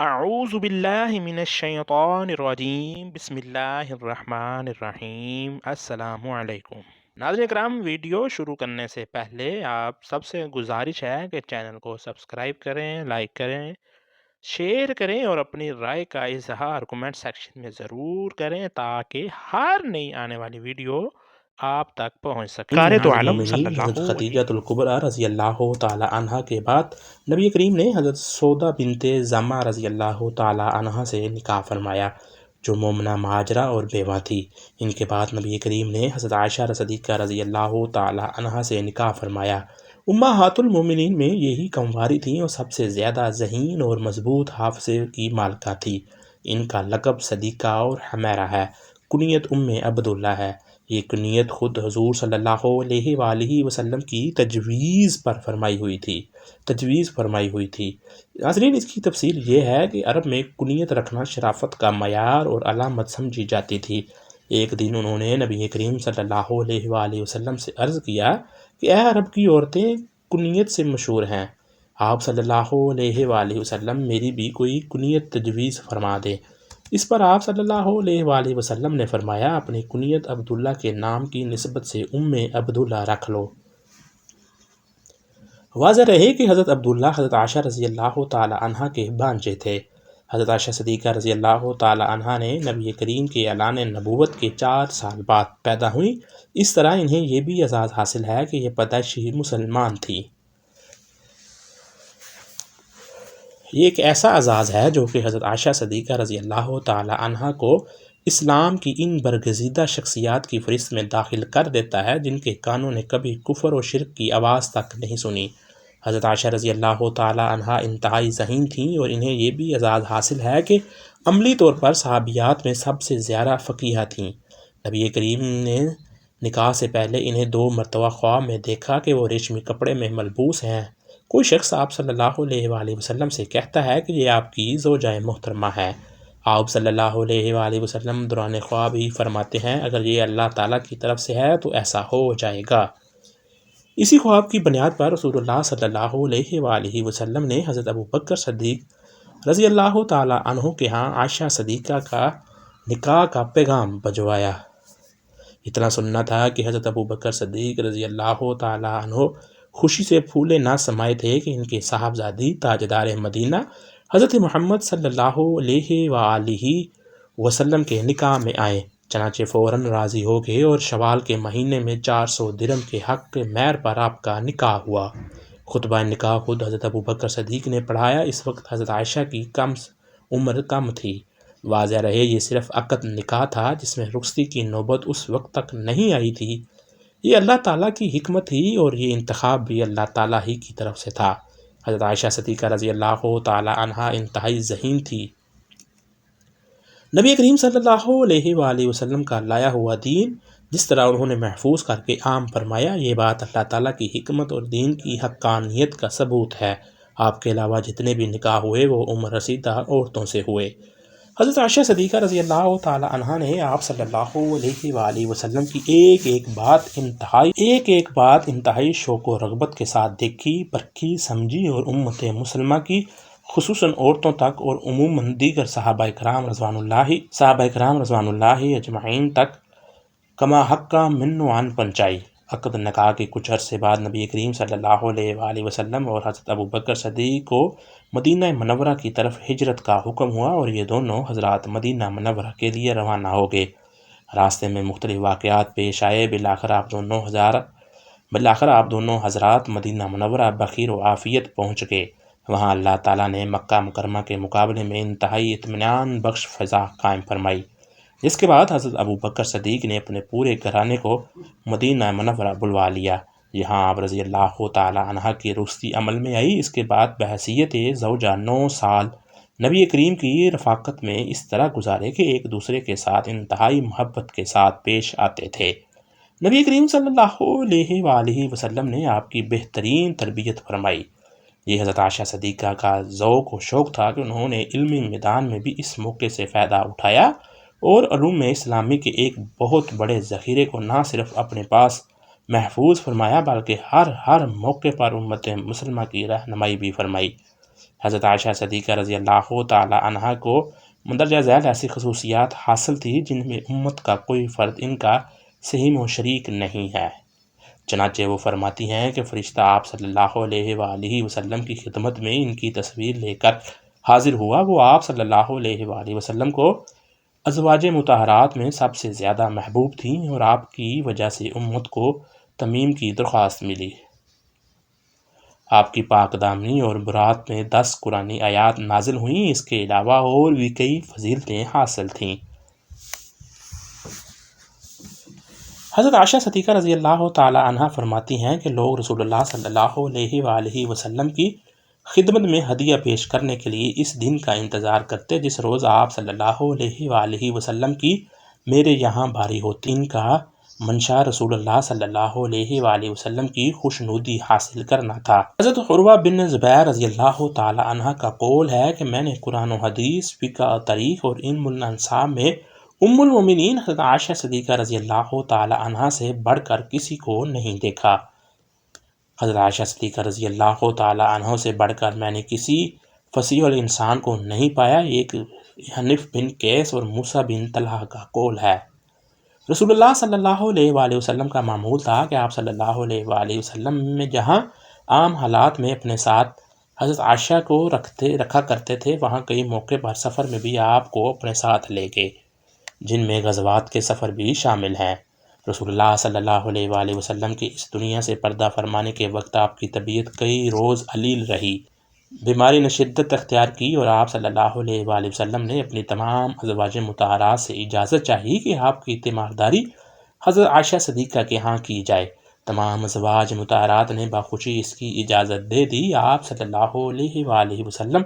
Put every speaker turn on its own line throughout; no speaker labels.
اعوذ باللہ من الشیطان الرجیم بسم اللہ الرحمن الرحیم السلام علیکم ناظرین اکرام، ویڈیو شروع کرنے سے پہلے آپ سب سے گزارش ہے کہ چینل کو سبسکرائب کریں، لائک کریں، شیئر کریں اور اپنی رائے کا اظہار کمنٹ سیکشن میں ضرور کریں تاکہ ہر نئی آنے والی ویڈیو آپ تک پہنچ سکے۔ قارئ تو عالم صلی اللہ
حضرت
علیہ
خدیجہ الکبریٰ رضی اللہ تعالی عنہ کے بعد نبی کریم نے حضرت سودہ بنت زمعہ رضی اللہ تعالی عنہ سے نکاح فرمایا، جو مومنہ مہاجرہ اور بیوہ تھی۔ ان کے بعد نبی کریم نے حضرت عائشہ صدیقہ رضی اللہ تعالی عنہ سے نکاح فرمایا۔ امہات المومنین میں یہی کمواری تھیں اور سب سے زیادہ ذہین اور مضبوط حافظے کی مالکہ تھی۔ ان کا لقب صدیقہ اور حمیرہ ہے، کنیت عبداللہ ہے۔ یہ کنیت خود حضور صلی اللہ علیہ وآلہ وسلم کی تجویز فرمائی ہوئی تھی۔ ناظرین، اس کی تفصیل یہ ہے کہ عرب میں کنیت رکھنا شرافت کا معیار اور علامت سمجھی جاتی تھی۔ ایک دن انہوں نے نبی کریم صلی اللہ علیہ وآلہ وسلم سے عرض کیا کہ اے عرب کی عورتیں کنیت سے مشہور ہیں، آپ صلی اللہ علیہ وآلہ وسلم میری بھی کوئی کنیت تجویز فرما دیں۔ اس پر آپ صلی اللہ علیہ وآلہ وسلم نے فرمایا، اپنی کنیت عبداللہ کے نام کی نسبت سے عبداللہ رکھ لو۔ واضح رہے کہ حضرت عبداللہ حضرت عائشہ رضی اللہ تعالی عنہ کے بھانجے تھے۔ حضرت عائشہ صدیقہ رضی اللہ تعالی عنہ نے نبی کریم کے اعلان نبوت کے 4 سال بعد پیدا ہوئیں۔ اس طرح انہیں یہ بھی اعزاز حاصل ہے کہ یہ پیدائشی مسلمان تھی۔ یہ ایک ایسا اعزاز ہے جو کہ حضرت عائشہ صدیقہ رضی اللہ تعالی عنہ کو اسلام کی ان برگزیدہ شخصیات کی فہرست میں داخل کر دیتا ہے جن کے کانوں نے کبھی کفر و شرک کی آواز تک نہیں سنی۔ حضرت عائشہ رضی اللہ تعالی عنہ انتہائی ذہین تھیں اور انہیں یہ بھی اعزاز حاصل ہے کہ عملی طور پر صحابیات میں سب سے زیادہ فقیہہ تھیں۔ نبی کریم نے نکاح سے پہلے انہیں 2 مرتبہ خواب میں دیکھا کہ وہ ریشمی کپڑے میں ملبوس ہیں۔ کوئی شخص آپ صلی اللہ علیہ وآلہ وسلم سے کہتا ہے کہ یہ آپ کی زوجہ محترمہ ہے۔ آپ صلی اللہ علیہ وآلہ وسلم دوران خواب ہی فرماتے ہیں، اگر یہ اللہ تعالیٰ کی طرف سے ہے تو ایسا ہو جائے گا۔ اسی خواب کی بنیاد پر رسول اللہ صلی اللہ علیہ وآلہ وسلم نے حضرت ابوبکر صدیق رضی اللہ تعالی عنہ کے ہاں عائشہ صدیقہ کا نکاح کا پیغام بھجوایا۔ اتنا سننا تھا کہ حضرت ابوبکر صدیق رضی اللہ تعالی عنہ خوشی سے پھولے نہ سمائے تھے کہ ان کے صاحبزادی تاجدار مدینہ حضرت محمد صلی اللہ علیہ وآلہ وسلم کے نکاح میں آئیں۔ چنانچہ فوراً راضی ہو گئے اور شوال کے مہینے میں 400 درہم کے حق مہر پر آپ کا نکاح ہوا۔ خطبہ نکاح خود حضرت ابوبکر صدیق نے پڑھایا۔ اس وقت حضرت عائشہ کی عمر کم تھی۔ واضح رہے یہ صرف عقد نکاح تھا جس میں رخصتی کی نوبت اس وقت تک نہیں آئی تھی۔ یہ اللہ تعالیٰ کی حکمت تھی اور یہ انتخاب بھی اللہ تعالیٰ ہی کی طرف سے تھا۔ حضرت عائشہ صدیقہ رضی اللہ تعالی عنہ انتہائی ذہین تھی۔ نبی کریم صلی اللہ علیہ وآلہ وسلم کا لایا ہوا دین جس طرح انہوں نے محفوظ کر کے عام فرمایا، یہ بات اللہ تعالیٰ کی حکمت اور دین کی حقانیت کا ثبوت ہے۔ آپ کے علاوہ جتنے بھی نکاح ہوئے وہ عمر رسیدہ عورتوں سے ہوئے۔ حضرت عائشہ صدیقہ رضی اللہ تعالی عنہ نے آپ صلی اللہ علیہ وآلہ وسلم کی ایک ایک بات انتہائی شوق و رغبت کے ساتھ دیکھی، پرکھی، سمجھی اور امت مسلمہ کی خصوصاً عورتوں تک اور عموماً دیگر صحابہ کرام رضوان اللہ اجمعین تک کما حقہ من وعن پہنچائی۔ عقد نکاح کے کچھ عرصے بعد نبی کریم صلی اللہ علیہ وآلہ وسلم اور حضرت ابوبکر صدیق کو مدینہ منورہ کی طرف ہجرت کا حکم ہوا اور یہ دونوں حضرات مدینہ منورہ کے لیے روانہ ہو گئے۔ راستے میں مختلف واقعات پیش آئے۔ بالآخر آپ دونوں حضرات مدینہ منورہ بخیر و عافیت پہنچ گئے۔ وہاں اللہ تعالیٰ نے مکہ مکرمہ کے مقابلے میں انتہائی اطمینان بخش فضا قائم فرمائی، جس کے بعد حضرت ابوبکر صدیق نے اپنے پورے گھرانے کو مدینہ منورہ بلوا لیا۔ یہاں آپ رضی اللہ تعالی عنہ کی رخصتی عمل میں آئی۔ اس کے بعد بحیثیت زوجہ 9 سال نبی کریم کی رفاقت میں اس طرح گزارے کہ ایک دوسرے کے ساتھ انتہائی محبت کے ساتھ پیش آتے تھے۔ نبی کریم صلی اللہ علیہ وآلہ وسلم نے آپ کی بہترین تربیت فرمائی۔ یہ حضرت عائشہ صدیقہ کا ذوق و شوق تھا کہ انہوں نے علمی میدان میں بھی اس موقع سے فائدہ اٹھایا اور علوم اسلامی کے ایک بہت بڑے ذخیرے کو نہ صرف اپنے پاس محفوظ فرمایا بلکہ ہر موقع پر امت مسلمہ کی رہنمائی بھی فرمائی۔ حضرت عائشہ صدیقہ رضی اللہ تعالی عنہ کو مندرجہ ذیل ایسی خصوصیات حاصل تھی جن میں امت کا کوئی فرد ان کا سہیم و شریک نہیں ہے۔ چنانچہ وہ فرماتی ہیں کہ فرشتہ آپ صلی اللہ علیہ وآلہ وسلم کی خدمت میں ان کی تصویر لے کر حاضر ہوا۔ وہ آپ صلی اللہ علیہ وآلہ وسلم کو ازواج مطہرات میں سب سے زیادہ محبوب تھیں اور آپ کی وجہ سے امت کو تمیم کی درخواست ملی۔ آپ کی پاک دامنی اور برات میں 10 قرآنی آیات نازل ہوئیں۔ اس کے علاوہ اور بھی کئی فضیلتیں حاصل تھیں۔ حضرت عائشہ صدیقہ رضی اللہ تعالی عنہ فرماتی ہیں کہ لوگ رسول اللہ صلی اللہ علیہ وآلہ وسلم کی خدمت میں ہدیہ پیش کرنے کے لیے اس دن کا انتظار کرتے جس روز آپ صلی اللہ علیہ وآلہ وسلم کی میرے یہاں باری ہوتی۔ ان کا منشا رسول اللہ صلی اللہ علیہ وآلہ وسلم کی خوشنودی حاصل کرنا تھا۔ حضرت عروہ بن زبیر رضی اللہ تعالی عنہ کا قول ہے کہ میں نے قرآن و حدیث، فقہ و تاریخ اور علم الانساب میں ام المومنین حضرت عائشہ صدیقہ رضی اللہ تعالی عنہ سے بڑھ کر کسی کو نہیں دیکھا۔ حضرت عائشہ صدیقہ رضی اللہ تعالی عنہ سے بڑھ کر میں نے کسی فصیح الانسان کو نہیں پایا۔ ایک حنف بن قیس اور موسیٰ بن طلحہ کا قول ہے۔ رسول اللہ صلی اللہ علیہ وآلہ وسلم کا معمول تھا کہ آپ صلی اللہ علیہ وآلہ وسلم میں جہاں عام حالات میں اپنے ساتھ حضرت عائشہ کو رکھا کرتے تھے، وہاں کئی موقع پر سفر میں بھی آپ کو اپنے ساتھ لے گئے، جن میں غزوات کے سفر بھی شامل ہیں۔ رسول اللہ صلی اللہ علیہ وآلہ وسلم کی اس دنیا سے پردہ فرمانے کے وقت آپ کی طبیعت کئی روز علیل رہی، بیماری نے شدت اختیار کی اور آپ صلی اللہ علیہ وآلہ وسلم نے اپنی تمام ازواج مطہرات سے اجازت چاہی کہ آپ کی تیمارداری حضرت عائشہ صدیقہ کے ہاں کی جائے۔ تمام ازواج مطہرات نے بخوشی اس کی اجازت دے دی۔ آپ صلی اللہ علیہ وآلہ وسلم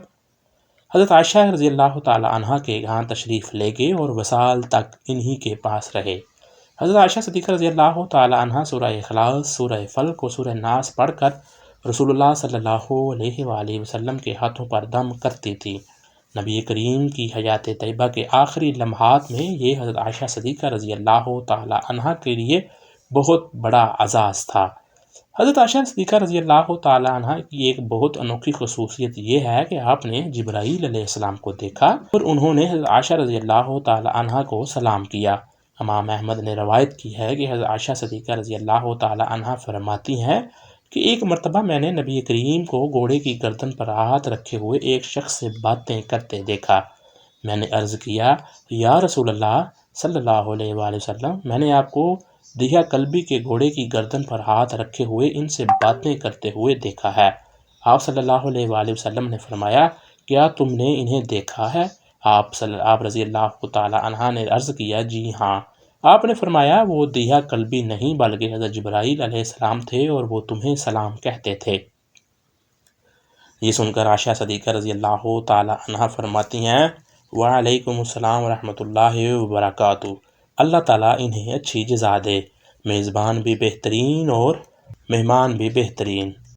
حضرت عائشہ رضی اللہ تعالی عنہ کے ہاں تشریف لے گئے اور وصال تک انہی کے پاس رہے۔ حضرت عائشہ صدیقہ رضی اللہ تعالی عنہ سورہ اخلاص، سورہ فلق اور سورہ ناس پڑھ کر رسول اللہ صلی اللہ علیہ وآلہ وسلم کے ہاتھوں پر دم کرتی تھی۔ نبی کریم کی حیات طیبہ کے آخری لمحات میں یہ حضرت عائشہ صدیقہ رضی اللہ تعالی عنہ کے لیے بہت بڑا اعزاز تھا۔ حضرت عائشہ صدیقہ رضی اللہ تعالی عنہ کی ایک بہت انوکھی خصوصیت یہ ہے کہ آپ نے جبرائیل علیہ السلام کو دیکھا اور انہوں نے حضرت عائشہ رضی اللہ تعالی عنہ کو سلام کیا۔ امام احمد نے روایت کی ہے کہ حضرت عائشہ صدیقہ رضی اللہ تعالی عنہ فرماتی ہیں کہ ایک مرتبہ میں نے نبی کریم کو گھوڑے کی گردن پر ہاتھ رکھے ہوئے ایک شخص سے باتیں کرتے دیکھا۔ میں نے عرض کیا، یا رسول اللہ صلی اللہ علیہ وآلہ وسلم، میں نے آپ کو دہیہ کلبی کے گھوڑے کی گردن پر ہاتھ رکھے ہوئے ان سے باتیں کرتے ہوئے دیکھا ہے۔ آپ صلی اللہ علیہ وآلہ وسلم نے فرمایا، کیا تم نے انہیں دیکھا ہے؟ آپ رضی اللہ تعالی عنہ نے عرض کیا، جی ہاں۔ آپ نے فرمایا، وہ دہیہ کلبی نہیں بلکہ حضرت جبرائیل علیہ السلام تھے اور وہ تمہیں سلام کہتے تھے۔ یہ سن کر عائشہ صدیقہ رضی اللہ تعالی عنہ فرماتی ہیں، وعلیکم السلام ورحمۃ اللہ وبرکاتہ، اللہ تعالیٰ انہیں اچھی جزا دے، میزبان بھی بہترین اور مہمان بھی بہترین۔